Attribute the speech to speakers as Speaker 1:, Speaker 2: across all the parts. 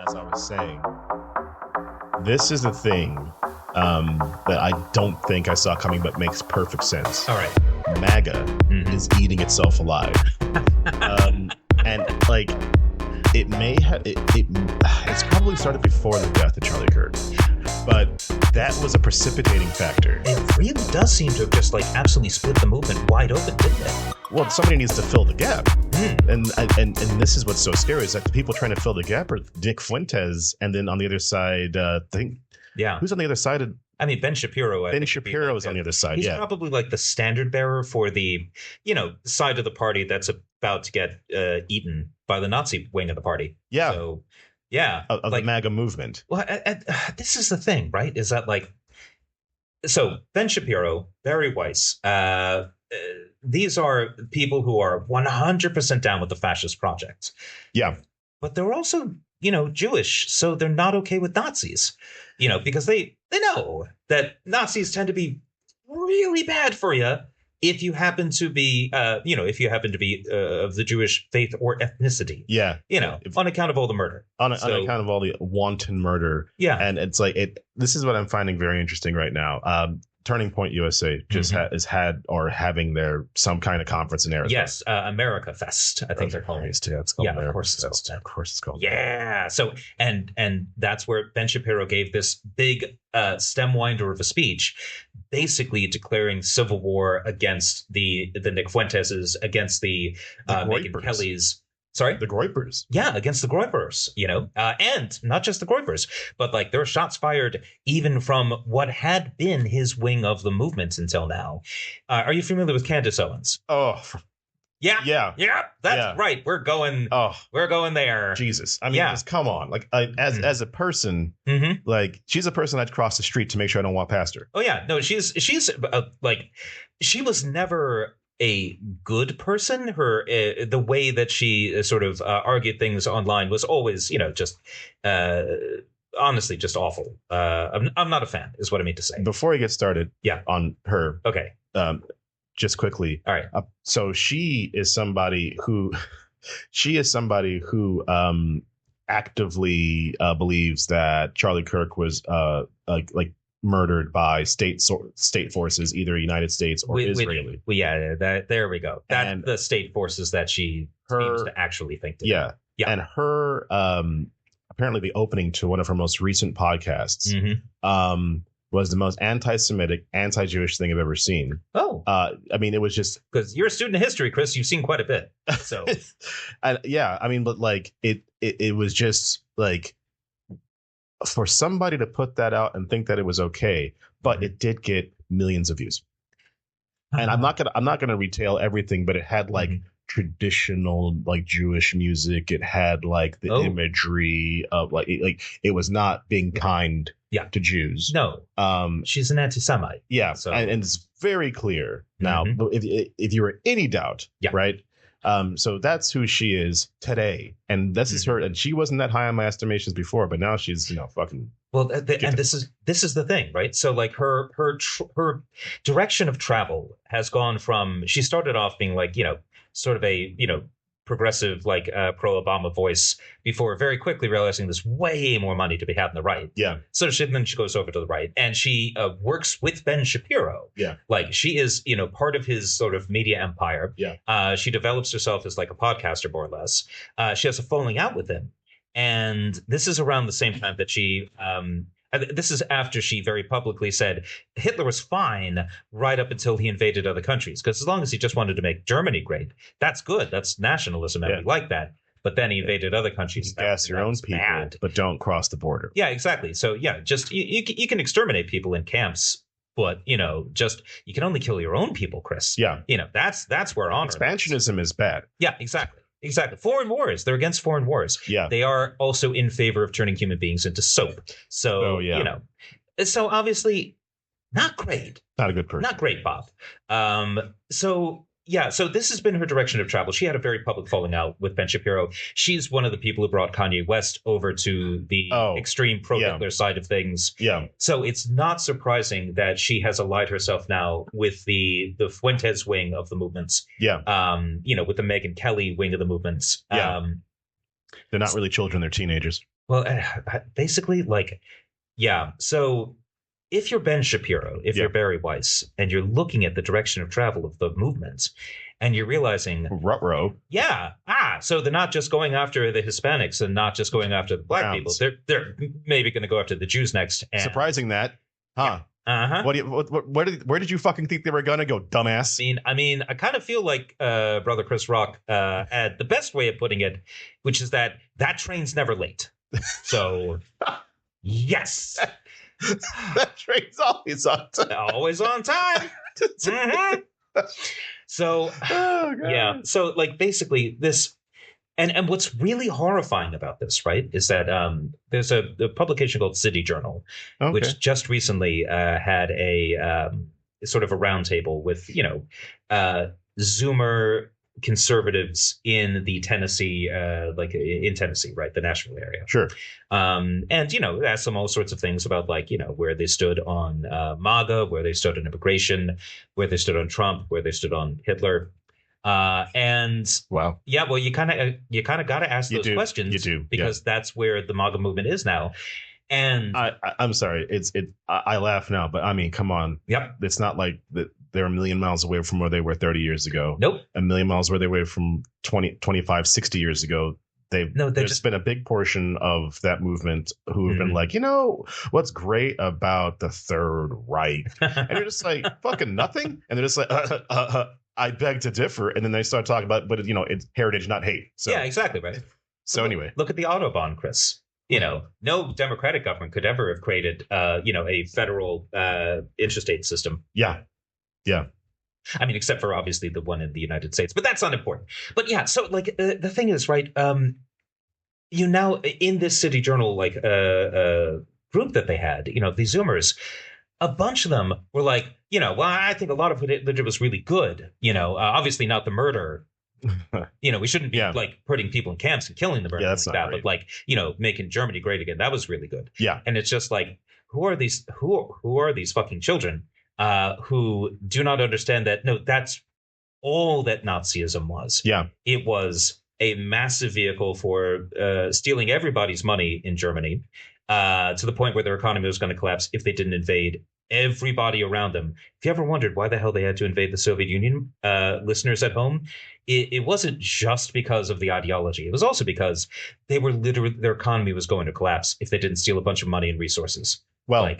Speaker 1: as I was saying, this is the thing that I don't think I saw coming, but makes perfect sense.
Speaker 2: All right.
Speaker 1: MAGA is eating itself alive. And like, it may have, it's probably started before the death of Charlie Kirk, but that was a precipitating factor.
Speaker 2: It really does seem to have just like absolutely split the movement wide open, didn't it?
Speaker 1: Well, somebody needs to fill the gap. And this is what's so scary is that the people trying to fill the gap are Nick Fuentes, and then on the other side, who's on the other side of?
Speaker 2: I mean, Ben Shapiro.
Speaker 1: Ben Shapiro is on the other side.
Speaker 2: He's probably like the standard bearer for the, side of the party that's about to get eaten by the Nazi wing of the party.
Speaker 1: Yeah.
Speaker 2: So, yeah.
Speaker 1: Of the MAGA movement.
Speaker 2: Well, this is the thing, right? Is that like, so Ben Shapiro, Barry Weiss, these are people who are 100% down with the fascist project.
Speaker 1: Yeah.
Speaker 2: But they're also, Jewish, so they're not okay with Nazis, because they know that Nazis tend to be really bad for you if you happen to be, of the Jewish faith or ethnicity.
Speaker 1: Yeah.
Speaker 2: On account of all the murder.
Speaker 1: On account of all the wanton murder.
Speaker 2: Yeah.
Speaker 1: And it's like, this is what I'm finding very interesting right now. Turning Point USA just is having some kind of conference in Arizona.
Speaker 2: Yes, America Fest, I think they're calling it.
Speaker 1: Yeah, it's called
Speaker 2: America
Speaker 1: of course
Speaker 2: Fest.
Speaker 1: It's called. Of course it's called.
Speaker 2: Yeah. So and that's where Ben Shapiro gave this big stem winder of a speech, basically declaring civil war against the Nick Fuenteses, against the Megyn Kelly's. Sorry?
Speaker 1: The Groypers.
Speaker 2: Yeah, against the Groypers, and not just the Groypers, but like there were shots fired even from what had been his wing of the movement until now. Are you familiar with Candace Owens?
Speaker 1: Oh,
Speaker 2: yeah. That's right. We're going there.
Speaker 1: Jesus. I mean, just come on. Like as a person, like she's a person I'd cross the street to make sure I don't walk past her.
Speaker 2: Oh yeah, no, she's like she was never a good person. Her the way that she sort of argued things online was always, just honestly just awful. I'm not a fan, is what I mean to say.
Speaker 1: Before we get started, on her,
Speaker 2: okay,
Speaker 1: just quickly,
Speaker 2: all right.
Speaker 1: So she is somebody who actively believes that Charlie Kirk was like murdered by state forces, either United States or Israeli.
Speaker 2: There we go. That's the state forces that she seems to actually think.
Speaker 1: Yeah. And her, apparently the opening to one of her most recent podcasts was the most anti-Semitic, anti-Jewish thing I've ever seen.
Speaker 2: Oh.
Speaker 1: I mean, it was just...
Speaker 2: Because you're a student of history, Chris. You've seen quite a bit. So.
Speaker 1: But like, it was just like... For somebody to put that out and think that it was okay, but it did get millions of views. And I'm not gonna retail everything, but it had like traditional like Jewish music. It had like the imagery of like it was not being kind to Jews.
Speaker 2: No, she's an anti-Semite.
Speaker 1: Yeah, so. and it's very clear now. If you were any doubt, right. So that's who she is today, and this is her. And she wasn't that high on my estimations before, but now she's fucking.
Speaker 2: Well, and this is the thing, right? So like her direction of travel has gone from, she started off being like sort of a progressive like pro-Obama voice before very quickly realizing there's way more money to be had on the right.
Speaker 1: Yeah.
Speaker 2: So then she goes over to the right, and she works with Ben Shapiro.
Speaker 1: Yeah.
Speaker 2: Like she is, part of his sort of media empire.
Speaker 1: Yeah.
Speaker 2: She develops herself as like a podcaster, more or less. She has a falling out with him. And this is around the same time that she this is after she very publicly said Hitler was fine right up until he invaded other countries. Because as long as he just wanted to make Germany great, that's good. That's nationalism, and we like that. But then he invaded other countries.
Speaker 1: Gas your own people, but don't cross the border.
Speaker 2: Yeah, exactly. So just you can exterminate people in camps, but just you can only kill your own people, Chris.
Speaker 1: Yeah,
Speaker 2: that's where honor.
Speaker 1: Expansionism is bad.
Speaker 2: Yeah, exactly. Foreign wars. They're against foreign wars.
Speaker 1: Yeah.
Speaker 2: They are also in favor of turning human beings into soap. So, so obviously not great.
Speaker 1: Not a good person.
Speaker 2: Not great, Bob. So this has been her direction of travel. She had a very public falling out with Ben Shapiro. She's one of the people who brought Kanye West over to the extreme pro-Hitler side of things.
Speaker 1: Yeah.
Speaker 2: So it's not surprising that she has allied herself now with the Fuentes wing of the movements.
Speaker 1: Yeah.
Speaker 2: With the Megyn Kelly wing of the movements.
Speaker 1: Yeah. They're not really children, they're teenagers.
Speaker 2: Well, basically, like, yeah. So if you're Ben Shapiro, if
Speaker 1: Yeah.
Speaker 2: you're Barry Weiss, and you're looking at the direction of travel of the movement, and you're realizing,
Speaker 1: Ruh-roh.
Speaker 2: yeah, so they're not just going after the Hispanics and not just going after the black people.
Speaker 1: Browns.
Speaker 2: They're maybe going to go after the Jews next. And,
Speaker 1: Surprising that, huh?
Speaker 2: Uh-huh.
Speaker 1: Where did you fucking think they were gonna go, dumbass?
Speaker 2: I mean, I kind of feel like brother Chris Rock had the best way of putting it, which is that train's never late. So, yes,
Speaker 1: That train's always on time.
Speaker 2: always on time. Mhm. So,
Speaker 1: Oh, God.
Speaker 2: yeah. So, like, basically, this, and what's really horrifying about this, right, is that there's a publication called City Journal,
Speaker 1: Okay.
Speaker 2: which just recently had a sort of a roundtable with Zoomer conservatives in the Tennessee, in Tennessee, right, the Nashville area.
Speaker 1: Sure.
Speaker 2: And asked them all sorts of things about where they stood on MAGA, where they stood on immigration, where they stood on Trump, where they stood on Hitler. And
Speaker 1: Wow.
Speaker 2: yeah, well, you kind of got to ask those questions.
Speaker 1: You do,
Speaker 2: because that's where the MAGA movement is now. And
Speaker 1: I'm sorry. I laugh now, but I mean, come on.
Speaker 2: Yep.
Speaker 1: It's not like they're a million miles away from where they were 30 years ago.
Speaker 2: Nope.
Speaker 1: A million miles where they were from 20, 25, 60 years ago. There's been a big portion of that movement who have been like, what's great about the Third Reich? And you're just like, fucking nothing. And they're just like, I beg to differ. And then they start talking about, but it's heritage, not hate. So,
Speaker 2: yeah, exactly. Right.
Speaker 1: So anyway,
Speaker 2: look at the Autobahn, Chris. No Democratic government could ever have created, a federal interstate system.
Speaker 1: Yeah. Yeah.
Speaker 2: I mean, except for obviously the one in the United States, but that's not important. But yeah, so like the thing is, right? Now in this City Journal group that they had, these Zoomers, a bunch of them were like, well, I think a lot of what it did was really good. Obviously not the murder. We shouldn't be putting people in camps and killing them or anything like that. Right. But making Germany great again, that was really good.
Speaker 1: Yeah.
Speaker 2: And it's just like, who are these fucking children who do not understand that? No, that's all that Nazism was.
Speaker 1: Yeah.
Speaker 2: It was a massive vehicle for stealing everybody's money in Germany to the point where their economy was going to collapse if they didn't invade everybody around them. If you ever wondered why the hell they had to invade the Soviet Union, listeners at home, it wasn't just because of the ideology. It was also because they were their economy was going to collapse if they didn't steal a bunch of money and resources.
Speaker 1: Well,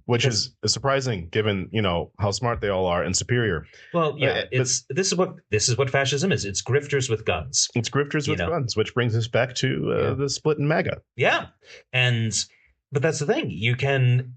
Speaker 1: which
Speaker 2: is
Speaker 1: surprising given how smart they all are and superior.
Speaker 2: Well, yeah, this is what fascism is. It's grifters with guns.
Speaker 1: It's grifters with guns, which brings us back to the split in MAGA.
Speaker 2: Yeah, but that's the thing.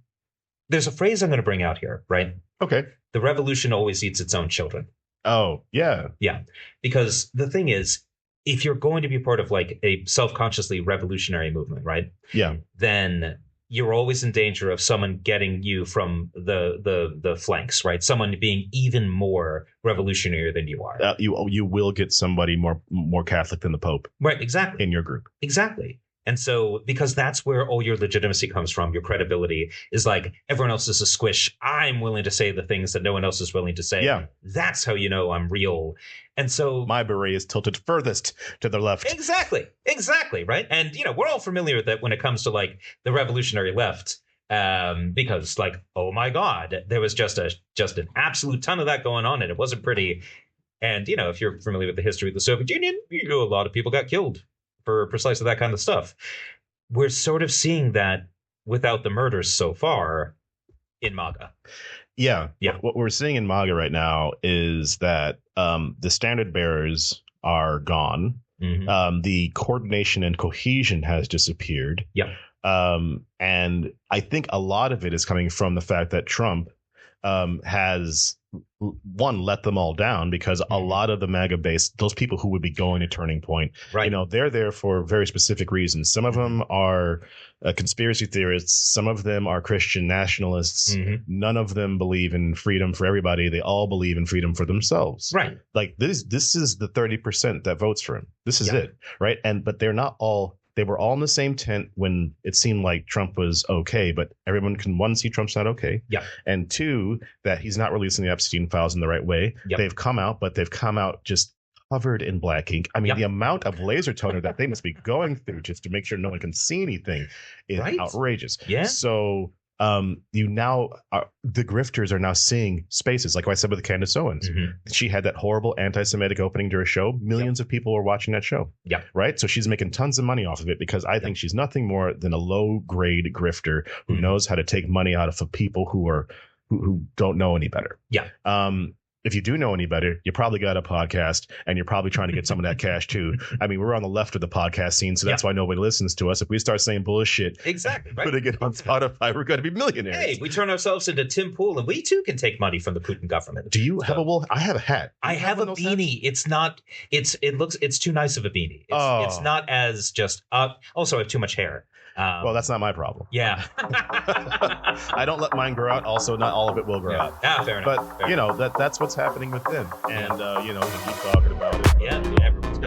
Speaker 2: There's a phrase I'm going to bring out here, right?
Speaker 1: Okay.
Speaker 2: The revolution always eats its own children.
Speaker 1: Oh, yeah.
Speaker 2: Yeah, because the thing is, if you're going to be part of like a self-consciously revolutionary movement, right?
Speaker 1: Yeah.
Speaker 2: Then you're always in danger of someone getting you from the flanks, right? Someone being even more revolutionary than you are.
Speaker 1: You will get somebody more Catholic than the Pope.
Speaker 2: Right, exactly.
Speaker 1: In your group.
Speaker 2: Exactly. And so, because that's where all your legitimacy comes from, your credibility is like, everyone else is a squish. I'm willing to say the things that no one else is willing to say.
Speaker 1: Yeah.
Speaker 2: That's how you know I'm real. And so
Speaker 1: my beret is tilted furthest to the left.
Speaker 2: Exactly. Right. And, we're all familiar with that when it comes to like the revolutionary left. Because like, oh my God, there was just an absolute ton of that going on, and it wasn't pretty. And, if you're familiar with the history of the Soviet Union, a lot of people got killed for precisely that kind of stuff. We're sort of seeing that without the murders so far in MAGA.
Speaker 1: Yeah. What we're seeing in MAGA right now is that the standard bearers are gone.
Speaker 2: Mm-hmm.
Speaker 1: The coordination and cohesion has disappeared.
Speaker 2: Yeah.
Speaker 1: And I think a lot of it is coming from the fact that Trump has let them all down, because a lot of the MAGA base, those people who would be going to Turning Point,
Speaker 2: right,
Speaker 1: they're there for very specific reasons. Some of them are conspiracy theorists. Some of them are Christian nationalists.
Speaker 2: Mm-hmm.
Speaker 1: None of them believe in freedom for everybody. They all believe in freedom for themselves.
Speaker 2: Right.
Speaker 1: Like this is the 30% that votes for him. This is it. Right. But they're not all. They were all in the same tent when it seemed like Trump was okay, but everyone can, one, see Trump's not okay.
Speaker 2: Yeah.
Speaker 1: And two, that he's not releasing the Epstein files in the right way.
Speaker 2: Yep.
Speaker 1: They've come out, but they've come out just covered in black ink. I mean,
Speaker 2: Yep.
Speaker 1: the amount of laser toner that they must be going through just to make sure no one can see anything is
Speaker 2: Right.
Speaker 1: outrageous.
Speaker 2: Yeah.
Speaker 1: So you now the grifters are now seeing spaces like I said with Candace Owens.
Speaker 2: Mhm.
Speaker 1: She had that horrible anti-Semitic opening to her show. Millions of people were watching that show.
Speaker 2: Yeah.
Speaker 1: Right. So she's making tons of money off of it because I think she's nothing more than a low grade grifter who
Speaker 2: Mhm.
Speaker 1: knows how to take money out of people who don't know any better.
Speaker 2: Yeah.
Speaker 1: If you do know any better, you probably got a podcast and you're probably trying to get some of that cash too. I mean, we're on the left of the podcast scene, so that's why nobody listens to us. If we start saying bullshit,
Speaker 2: Exactly. Right.
Speaker 1: putting it on Spotify, we're going to be millionaires.
Speaker 2: Hey, we turn ourselves into Tim Pool, and we too can take money from the Putin government.
Speaker 1: Do you have a wool? I have a hat.
Speaker 2: I have a beanie. It's not. It's too nice of a beanie. It's not as just. Also, I have too much hair.
Speaker 1: Well, that's not my problem.
Speaker 2: Yeah.
Speaker 1: I don't let mine grow out. Also, not all of it will grow out.
Speaker 2: Fair enough.
Speaker 1: But that's what's happening with them, and we keep talking about it.
Speaker 2: Yeah, everyone's